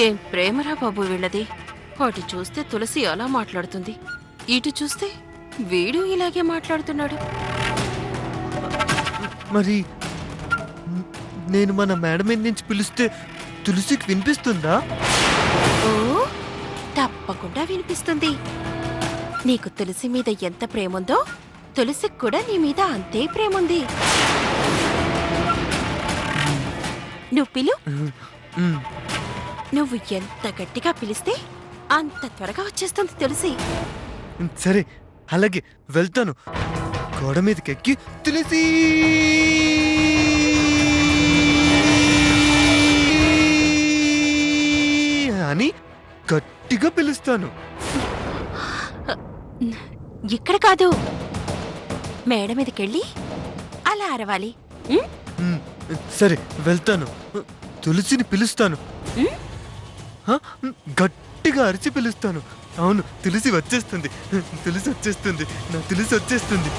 ఏం ప్రేమరా బాబు వీళ్ళది. అటు చూస్తే తులసి అలా మాట్లాడుతుంది, ఇటు చూస్తే వీడు ఇలాగే మాట్లాడుతున్నాడు. మరి నేను మన మేడం నుంచి పిలిస్తే తులసికి వినిపిస్తుందా? ఓ తప్పకుండా వినిపిస్తుంది. నీకు తులసి మీద ఎంత ప్రేముందో తులసికి కూడా నీ మీద అంతే ప్రేముంది. నువ్వు పిలు. ఉమ్, నువ్వు ఎంత గట్టిగా పిలిస్తే అంత త్వరగా వచ్చేస్తుంది తులసి. సరే అలాగే వెళ్తాను. గోడ మీదకెక్కి తులసి అని గట్టిగా పిలుస్తాను. ఇక్కడ కాదు, మేడ మీదకెళ్ళి అలా అరవాలి. ఉం? ఉమ్, సరే వెళ్తాను. తులసిని పిలుస్తాను. ఉం? హ? గట్టిగా అరిచి పిలుస్తాను. అవును, తులసి వచ్చేస్తుంది. తులసి వచ్చేస్తుంది. నా తులసి వచ్చేస్తుంది.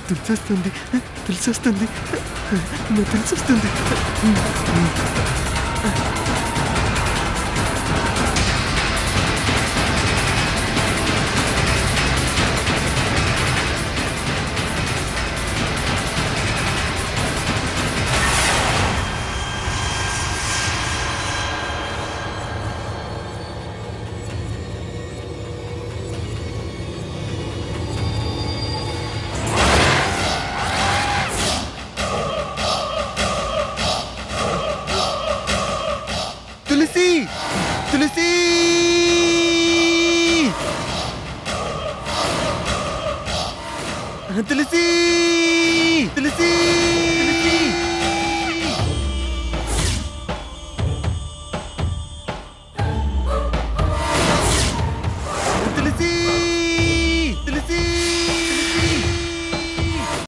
తులసొస్తుంది. తులసొస్తుంది. నా తులసొస్తుంది. తులసి తులసి తులసి